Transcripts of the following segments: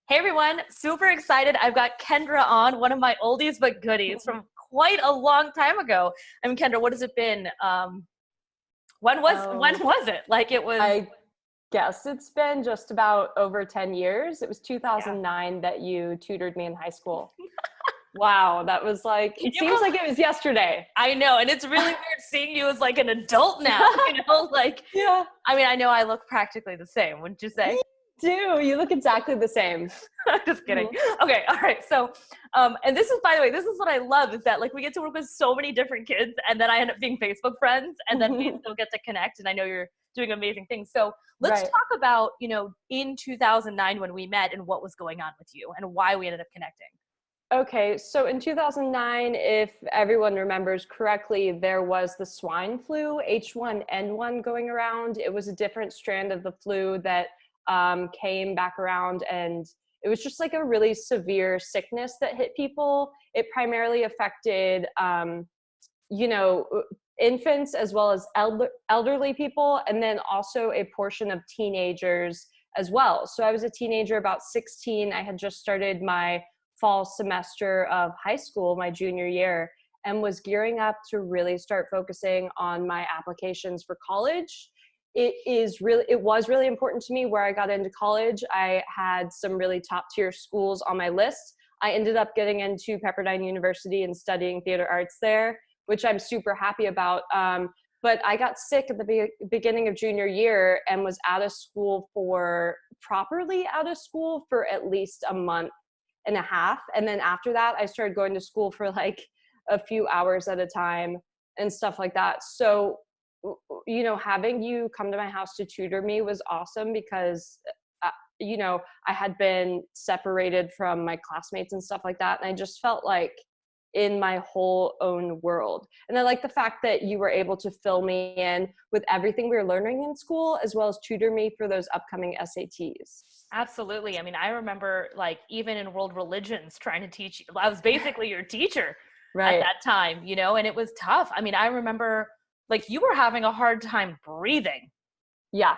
Hey everyone, super excited. I've got Kendra on, one of my oldies but goodies from quite a long time ago. I mean, Kendra, what has it been? When Oh, was it? Like it was, I guess it's been just about over 10 years. It was yeah. 2009 that you tutored me in high school. Wow, that was like, Can it you seems like it was yesterday. I know, and it's really weird seeing you as like an adult now, like, Yeah, I mean, I know I look practically the same, wouldn't you say? you do. You look exactly the same. Just kidding. Mhm. Okay, all right. So, and this is, by the way, this is what I love is that like we get to work with so many different kids, and then I end up being Facebook friends, and then we still get to connect. And I know you're doing amazing things. So let's Right. talk about in 2009 when we met and what was going on with you and why we ended up connecting. Okay, so in 2009, if everyone remembers correctly, there was the swine flu, H1N1, going around. It was a different strand of the flu that came back around, and it was just like a really severe sickness that hit people. It primarily affected, you know, infants as well as elderly people, and then also a portion of teenagers as well. So I was a teenager, about 16. I had just started my fall semester of high school, my junior year, and was gearing up to really start focusing on my applications for college. It was really important to me where I got into college. I had some really top tier schools on my list. I ended up getting into Pepperdine University and studying theater arts there, which I'm super happy about. But I got sick at the beginning of junior year and was properly out of school for at least a month and a half. And then after that, I started going to school for like a few hours at a time and stuff like that. So, having you come to my house to tutor me was awesome because, I had been separated from my classmates and stuff like that. And I just felt like in my whole own world. And I like the fact that you were able to fill me in with everything we were learning in school, as well as tutor me for those upcoming SATs. Absolutely. I mean, I remember like even in world religions trying to teach you. I was basically your teacher at Right. that time, and it was tough. I mean, I remember like you were having a hard time breathing. Yeah.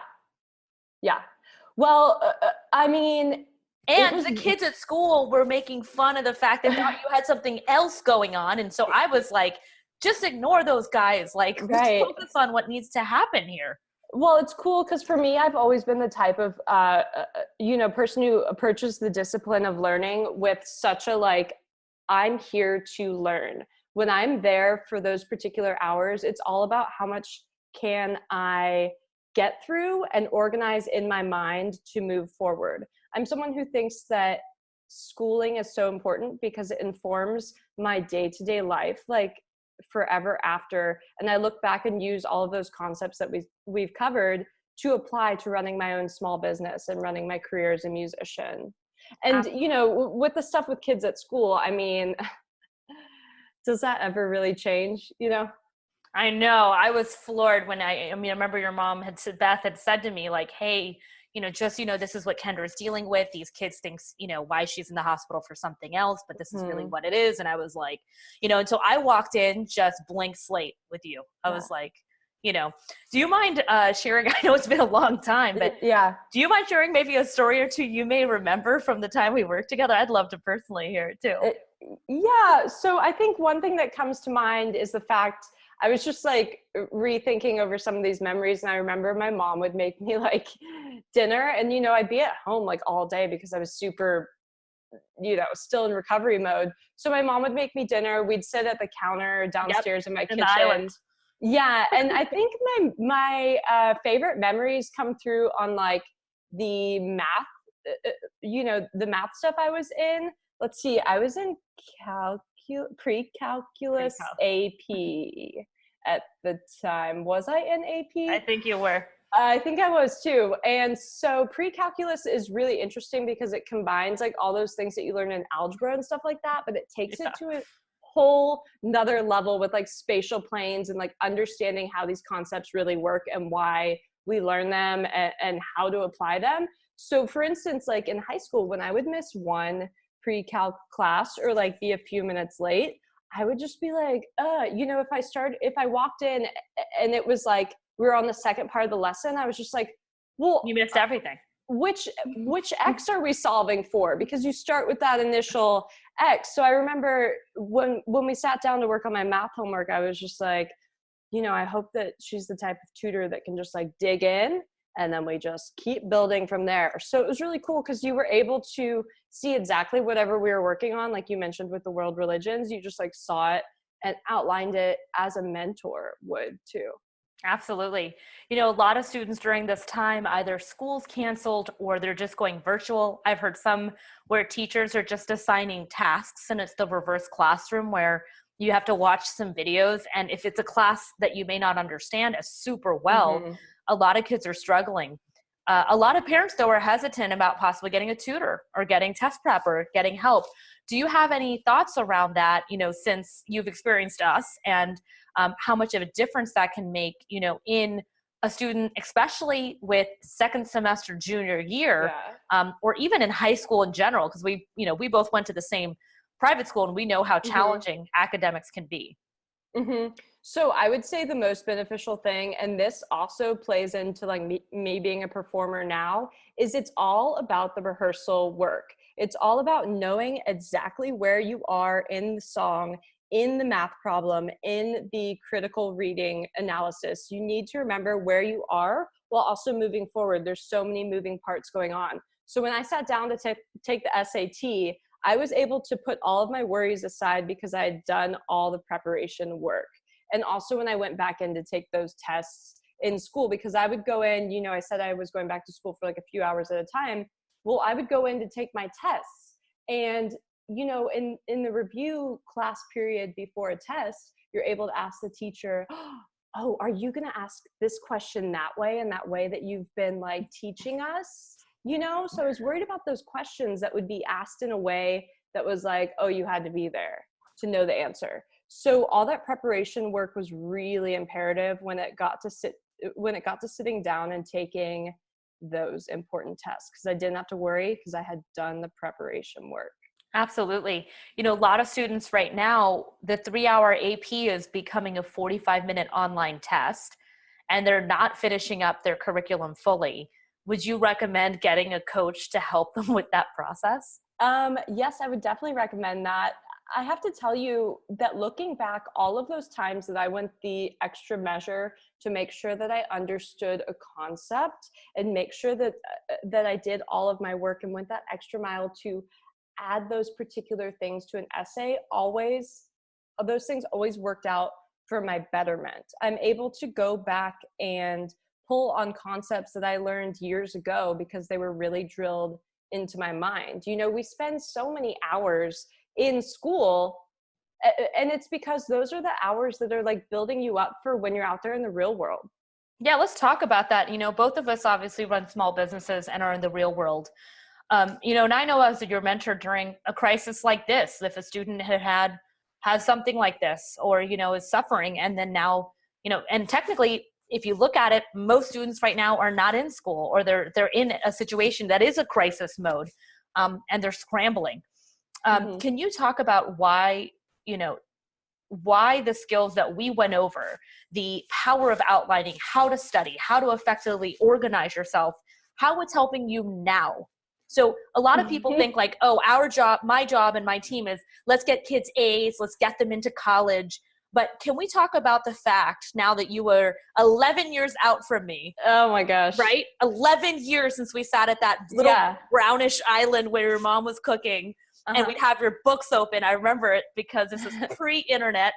Yeah. Well, I mean, it And was the kids at school were making fun of the fact they thought you had something else going on. And so I was like, just ignore those guys. Like, let's right. focus on what needs to happen here. Well, it's cool because for me, I've always been the type of, person who approaches the discipline of learning with such a like, I'm here to learn. When I'm there for those particular hours, it's all about how much can I get through and organize in my mind to move forward. I'm someone who thinks that schooling is so important because it informs my day-to-day life. Like, forever after, and I look back and use all of those concepts that we've covered to apply to running my own small business and running my career as a musician. And with the stuff with kids at school, I mean, does that ever really change? I know. I was floored when I mean, I remember your mom had said, Beth had said to me, like, hey, this is what Kendra is dealing with. These kids thinks, why she's in the hospital for something else, but this is really Hmm. what it is. And I was like, and so I walked in just blank slate with you. I Yeah. was like, do you mind sharing? I know it's been a long time, but Yeah. do you mind sharing maybe a story or two you may remember from the time we worked together? I'd love to personally hear it too. It, yeah. So I think one thing that comes to mind is the fact I was just like rethinking over some of these memories. And I remember my mom would make me like dinner, and, I'd be at home like all day because I was super, still in recovery mode. So my mom would make me dinner. We'd sit at the counter Yep, downstairs in my in the island. kitchen. Yeah. And I think my favorite memories come through on like the math, the math stuff I was in. Let's see, I was in Pretty pre-calculus tough. AP at the time. Was I in I AP? think you were. I think I was too. And so pre-calculus is really interesting because it combines like all those things that you learn in algebra and stuff like that, but it takes it Yeah. to a whole another level with like spatial planes and like understanding how these concepts really work and why we learn them and how to apply them. So for instance, like in high school, when I would miss one pre-calc class or like be a few minutes late, I would just be like, if I walked in and it was like, we were on the second part of the lesson, I was just like, well, You missed everything. which X are we solving for? Because you start with that initial X. So I remember when we sat down to work on my math homework, I was just like, I hope that she's the type of tutor that can just like dig in, and then we just keep building from there. So it was really cool because you were able to see exactly whatever we were working on. Like you mentioned with the world religions, you just like saw it and outlined it as a mentor would too. Absolutely. A lot of students during this time, either school's canceled or they're just going virtual. I've heard some where teachers are just assigning tasks and it's the reverse classroom where you have to watch some videos. And if it's a class that you may not understand super well, Mm-hmm. a lot of kids are struggling. A lot of parents, though, are hesitant about possibly getting a tutor or getting test prep or getting help. Do you have any thoughts around that, since you've experienced us and how much of a difference that can make, in a student, especially with second semester junior year, or even in high school in general, because we both went to the same private school and we know how challenging academics can be. Mm-hmm. So I would say the most beneficial thing, and this also plays into like me being a performer now, is it's all about the rehearsal work. It's all about knowing exactly where you are in the song, in the math problem, in the critical reading analysis. You need to remember where you are while also moving forward. There's so many moving parts going on. So when I sat down to take the SAT, I was able to put all of my worries aside because I had done all the preparation work. And also when I went back in to take those tests in school, because I would go in, I said I was going back to school for like a few hours at a time. Well, I would go in to take my tests. And, in the review class period before a test, you're able to ask the teacher, oh, are you going to ask this question that way and that way that you've been like teaching us? So I was worried about those questions that would be asked in a way that was like, oh, you had to be there to know the answer. So all that preparation work was really imperative when it got to sitting down and taking those important tests, because I didn't have to worry because I had done the preparation work. Absolutely. A lot of students right now, the 3-hour AP is becoming a 45-minute online test, and they're not finishing up their curriculum fully. Would you recommend getting a coach to help them with that process? Yes, I would definitely recommend that. I have to tell you that looking back, all of those times that I went the extra measure to make sure that I understood a concept and make sure that I did all of my work and went that extra mile to add those particular things to an essay, those things always worked out for my betterment. I'm able to go back and pull on concepts that I learned years ago because they were really drilled into my mind. We spend so many hours in school, and it's because those are the hours that are like building you up for when you're out there in the real world. Yeah, let's talk about that. Both of us obviously run small businesses and are in the real world. And I know as your mentor during a crisis like this, if a student has something like this or, is suffering, and then now, and technically, if you look at it, most students right now are not in school, or they're in a situation that is a crisis mode, and they're scrambling. Can you talk about why the skills that we went over, the power of outlining, how to study, how to effectively organize yourself, how it's helping you now? So a lot of people think like, oh, my job and my team is let's get kids A's, let's get them into college. But can we talk about the fact now that you were 11 years out from me? Oh my gosh. Right? 11 years since we sat at that little brownish island where your mom was cooking, and we'd have your books open. I remember it because this is pre-internet,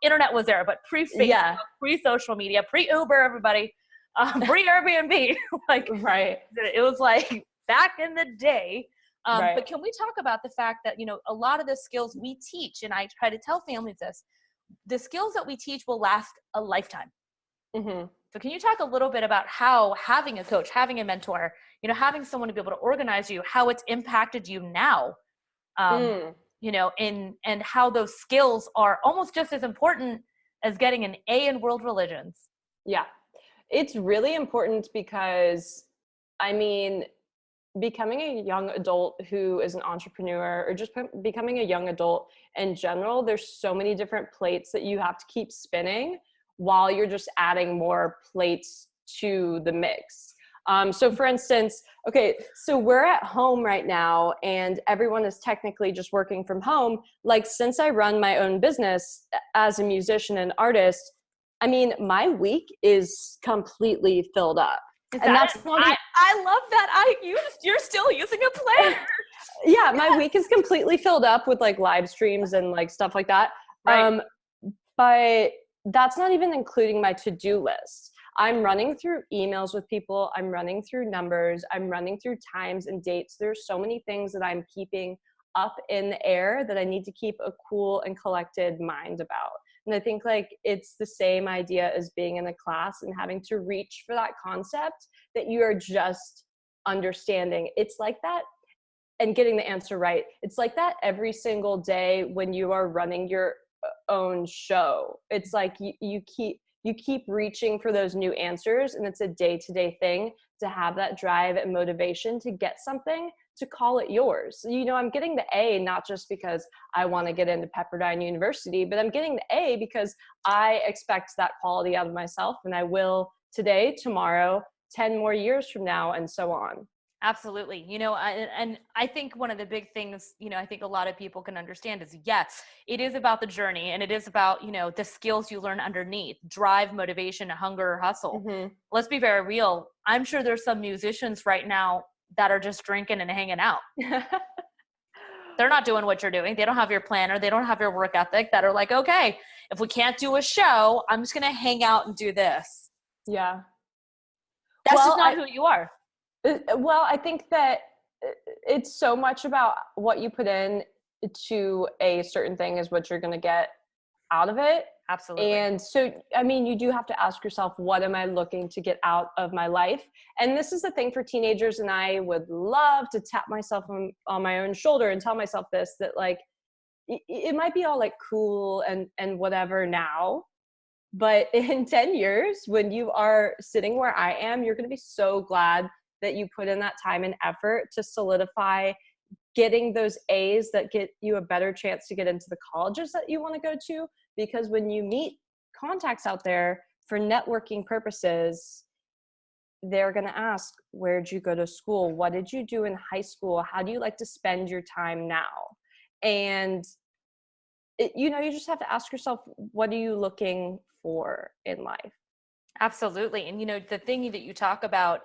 internet was there, but pre-Facebook, pre-social media, pre-Uber, everybody. Pre-Airbnb, right. It was like back in the day. Right. But can we talk about the fact that, a lot of the skills we teach, and I try to tell families this, the skills that we teach will last a lifetime. So can you talk a little bit about how having a coach, having a mentor, having someone to be able to organize you, how it's impacted you now, and how those skills are almost just as important as getting an A in world religions? Yeah. It's really important because, becoming a young adult who is an entrepreneur, or just becoming a young adult in general, there's so many different plates that you have to keep spinning while you're just adding more plates to the mix. So for instance, okay, so we're at home right now and everyone is technically just working from home. Like since I run my own business as a musician and artist, I mean, my week is completely filled up. Is And that that's it? not even, I love that. You're still using a planner. yeah, my week is completely filled up with like live streams and like stuff like that. Right. But that's not even including my to-do list. I'm running through emails with people. I'm running through numbers. I'm running through times and dates. There's so many things that I'm keeping up in the air that I need to keep a cool and collected mind about. And I think like it's the same idea as being in a class and having to reach for that concept that you are just understanding. It's like that, and getting the answer right. It's like that every single day when you are running your own show. It's like you keep reaching for those new answers, and it's a day-to-day thing to have that drive and motivation to get something, to call it yours. You know, I'm getting the A not just because I want to get into Pepperdine University, but I'm getting the A because I expect that quality out of myself, and I will today, tomorrow, 10 more years from now, and so on. Absolutely. And I think one of the big things, I think a lot of people can understand is, yes, it is about the journey, and it is about, the skills you learn underneath: drive, motivation, hunger, hustle. Mm-hmm. Let's be very real. I'm sure there's some musicians right now that are just drinking and hanging out. They're not doing what you're doing. They don't have your planner. They don't have your work ethic, that are like, okay, if we can't do a show, I'm just going to hang out and do this. Yeah. That's just not who you are. Well, I think that it's so much about what you put in to a certain thing is what you're going to get out of it. Absolutely. And so, I mean, you do have to ask yourself, what am I looking to get out of my life? And this is the thing for teenagers. And I would love to tap myself on my own shoulder and tell myself this, that like, it might be all like cool and whatever now, but in 10 years, when you are sitting where I am, you're going to be so glad that you put in that time and effort to solidify getting those A's that get you a better chance to get into the colleges that you want to go to. Because when you meet contacts out there for networking purposes, they're going to ask, where'd you go to school? What did you do in high school? How do you like to spend your time now? And you just have to ask yourself, what are you looking for in life? Absolutely. And, the thing that you talk about,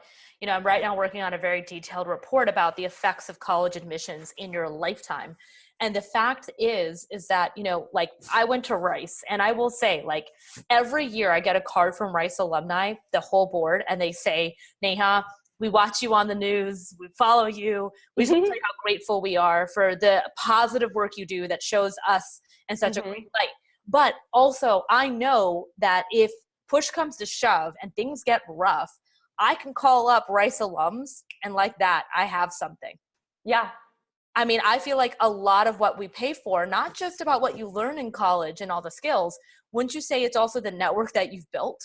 I'm right now working on a very detailed report about the effects of college admissions in your lifetime. And the fact is that, like I went to Rice, and I will say, like, every year I get a card from Rice alumni, the whole board, and they say, Neha, we watch you on the news, we follow you, we just tell you how grateful we are for the positive work you do that shows us in such a great light. But also, I know that if push comes to shove and things get rough, I can call up Rice alums, and like that, I have something. Yeah. I mean, I feel like a lot of what we pay for, not just about what you learn in college and all the skills, wouldn't you say it's also the network that you've built?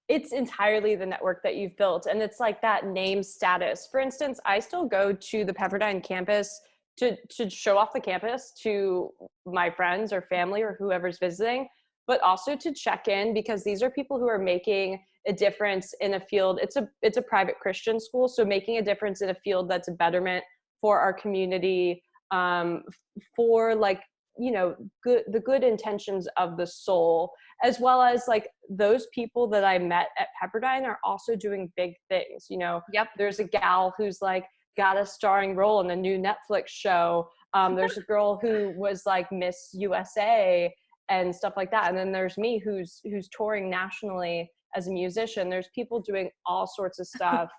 It's entirely the network that you've built. And it's like that name status. For instance, I still go to the Pepperdine campus to show off the campus to my friends or family or whoever's visiting, but also to check in, because these are people who are making a difference in a field. It's a private Christian school, so making a difference in a field that's a betterment for our community, for like, the good intentions of the soul, as well as like those people that I met at Pepperdine are also doing big things. Yep. There's a gal who's like got a starring role in a new Netflix show. There's a girl who was like Miss USA and stuff like that. And then there's me who's touring nationally as a musician. There's people doing all sorts of stuff.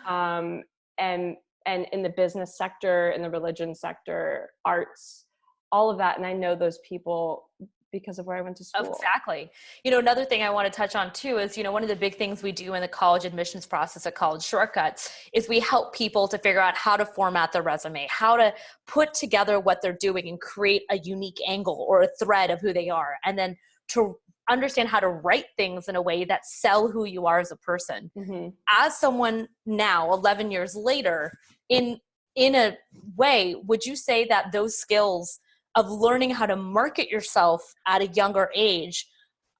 And in the business sector, in the religion sector, arts, all of that. And I know those people because of where I went to school. Exactly. Another thing I want to touch on too is, one of the big things we do in the college admissions process at College Shortcuts is we help people to figure out how to format their resume, how to put together what they're doing and create a unique angle or a thread of who they are. And then to understand how to write things in a way that sell who you are as a person. Mm-hmm. As someone now, 11 years later, in a way, would you say that those skills of learning how to market yourself at a younger age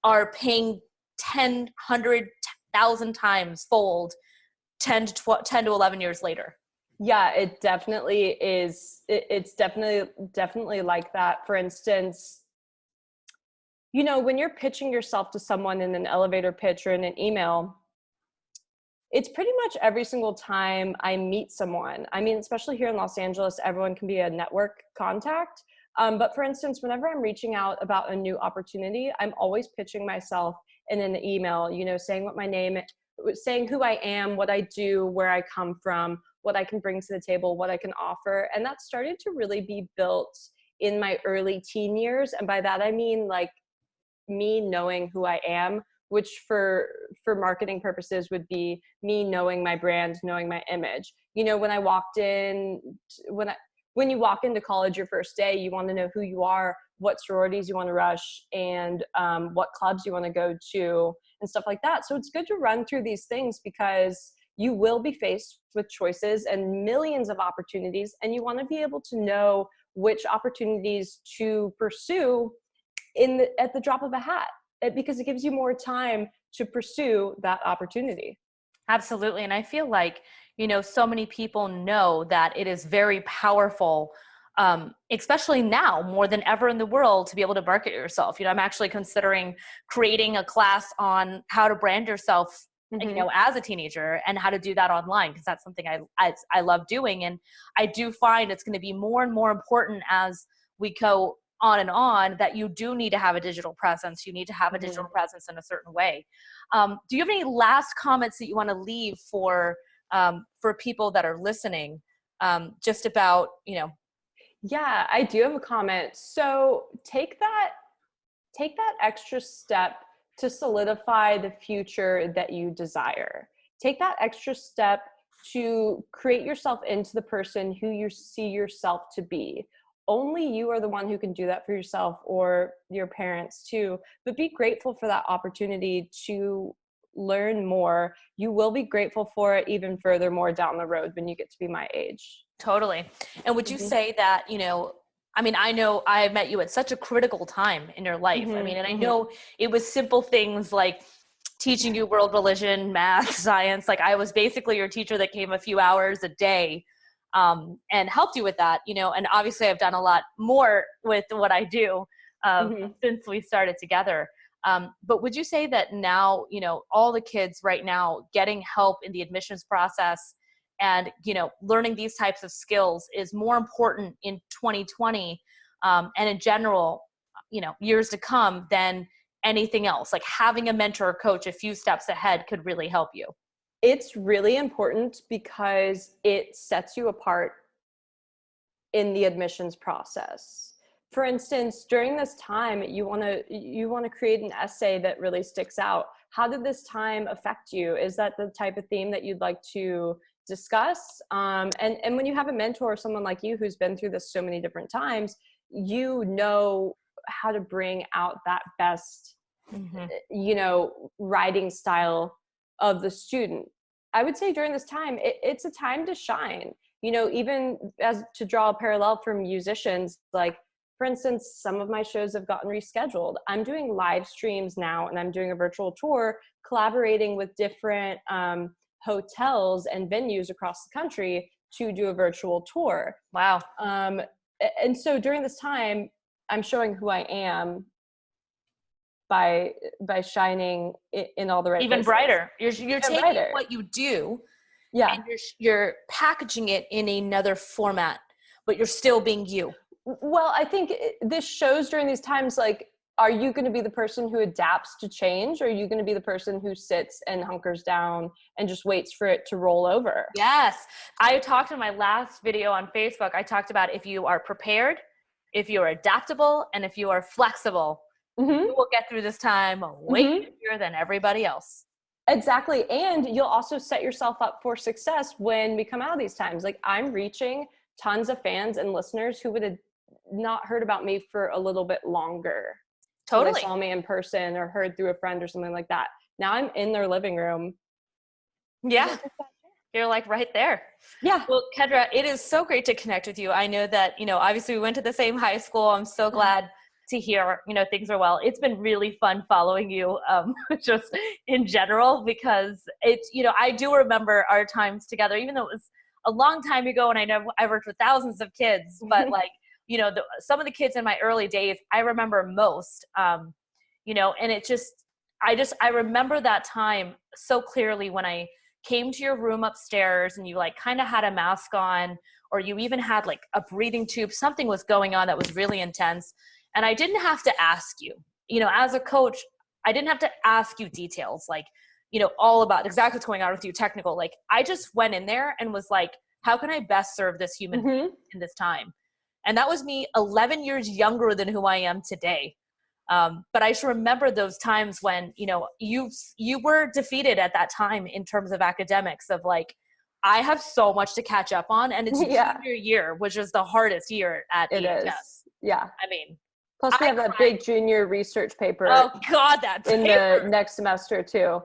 are paying 10, 100, 1,000 times fold 10 to 11 years later. Yeah, it definitely is. It's definitely like that. For instance, you know, when you're pitching yourself to someone in an elevator pitch or in an email, it's pretty much every single time I meet someone. I mean, especially here in Los Angeles, everyone can be a network contact. But for instance, whenever I'm reaching out about a new opportunity, I'm always pitching myself in an email, you know, saying what my name, saying who I am, what I do, where I come from, what I can bring to the table, what I can offer. And that started to really be built in my early teen years. And by that, I mean like me knowing who I am, which for marketing purposes would be me knowing my brand, knowing my image. You know, when I walked in, when you walk into college your first day, you want to know who you are, what sororities you want to rush, and what clubs you want to go to, and stuff like that. So it's good to run through these things because you will be faced with choices and millions of opportunities, and you want to be able to know which opportunities to pursue at the drop of a hat, because it gives you more time to pursue that opportunity. Absolutely. And I feel like, you know, so many people know that it is very powerful, especially now more than ever in the world, to be able to market yourself. You know, I'm actually considering creating a class on how to brand yourself, you know, as a teenager, and how to do that online, because that's something I love doing. And I do find it's going to be more and more important as we go on and on, that you do need to have a digital presence. You need to have a digital presence in a certain way. Do you have any last comments that you want to leave for people that are listening, just about, you know? Yeah, I do have a comment. So take that extra step to solidify the future that you desire. Take that extra step to create yourself into the person who you see yourself to be. Only you are the one who can do that for yourself, or your parents too. But be grateful for that opportunity to learn more. You will be grateful for it even furthermore down the road when you get to be my age. Totally. And would you say that, you know, I mean, I know I met you at such a critical time in your life. I mean, and I know it was simple things like teaching you world religion, math, science. Like, I was basically your teacher that came a few hours a day, and helped you with that, you know. And obviously I've done a lot more with what I do since we started together. But would you say that now, you know, all the kids right now getting help in the admissions process and, you know, learning these types of skills is more important in 2020, and in general, you know, years to come, than anything else? Like, having a mentor or coach a few steps ahead could really help you. It's really important because it sets you apart in the admissions process. For instance, during this time, you want to create an essay that really sticks out. How did this time affect you? Is that the type of theme that you'd like to discuss? And when you have a mentor or someone like you who's been through this so many different times, you know how to bring out that best, you know, writing style of the student. I would say during this time, it's a time to shine. You know, even as to draw a parallel from musicians, like, for instance, some of my shows have gotten rescheduled. I'm doing live streams now, and I'm doing a virtual tour, collaborating with different hotels and venues across the country to do a virtual tour. Wow. And so during this time, I'm showing who I am by shining in all the right Even places. brighter. You're taking brighter. what you do, Yeah. and you're packaging it in another format, but you're still being you. Well, I think this shows during these times, like, are you going to be the person who adapts to change, or are you going to be the person who sits and hunkers down and just waits for it to roll over? Yes. I talked in my last video on Facebook, I talked about, if you are prepared, if you're adaptable, and if you are flexible, you will get through this time way easier than everybody else. Exactly. And you'll also set yourself up for success when we come out of these times. Like, I'm reaching tons of fans and listeners who would have not heard about me for a little bit longer. Totally. They saw me in person or heard through a friend or something like that. Now I'm in their living room. Yeah. You're like right there. Yeah. Well, Kendra, it is so great to connect with you. I know that, you know, obviously we went to the same high school. I'm so glad to hear, things are well. It's been really fun following you, just in general, because it's, I do remember our times together, even though it was a long time ago and I worked with thousands of kids, but like, some of the kids in my early days, I remember most, and it I remember that time so clearly when I came to your room upstairs and you like kind of had a mask on, or you even had like a breathing tube, something was going on that was really intense. And I didn't have to ask you, as a coach, I didn't have to ask you details, like, all about exactly what's going on with you, technical. Like, I just went in there and was like, how can I best serve this human being in this time? And that was me 11 years younger than who I am today. But I just remember those times when, you were defeated at that time in terms of academics, of like, I have so much to catch up on. And it's junior year, which is the hardest year at EHS. Is. Yeah. I mean, plus we have that big junior research paper. Oh God, that in paper. the next semester too.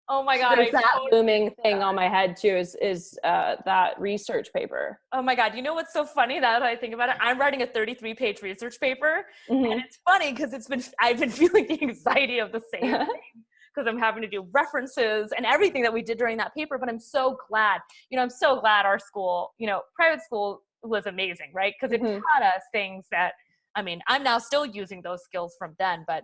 Oh my God. There's that looming thing on my head too, is that research paper. Oh my God. You know what's so funny now that I think about it? I'm writing a 33-page research paper. And it's funny because I've been feeling the anxiety of the same thing, because I'm having to do references and everything that we did during that paper. But I'm so glad, I'm so glad our school, private school was amazing, right? Because it taught us things that, I mean, I'm now still using those skills from then, but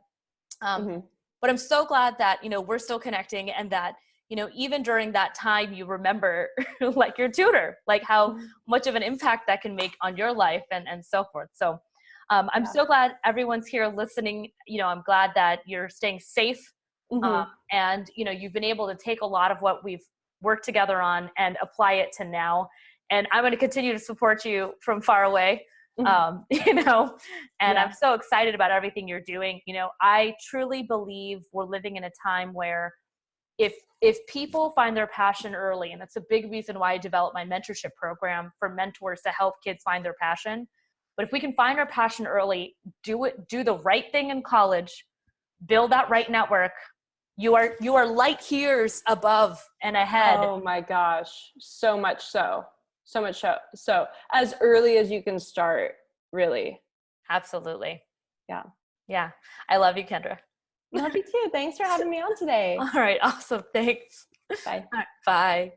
I'm so glad that, we're still connecting, and that, even during that time, you remember like your tutor, like how much of an impact that can make on your life and so forth. So I'm so glad everyone's here listening. I'm glad that you're staying safe. And, you've been able to take a lot of what we've worked together on and apply it to now. And I'm going to continue to support you from far away. And I'm so excited about everything you're doing. I truly believe we're living in a time where if people find their passion early, and that's a big reason why I developed my mentorship program for mentors to help kids find their passion. But if we can find our passion early, do the right thing in college, build that right network, you are light years above and ahead. Oh my gosh. So much so. So as early as you can start, really. Absolutely. Yeah. Yeah. I love you, Kendra. Love you too. Thanks for having me on today. All right. Awesome. Thanks. Bye. Bye.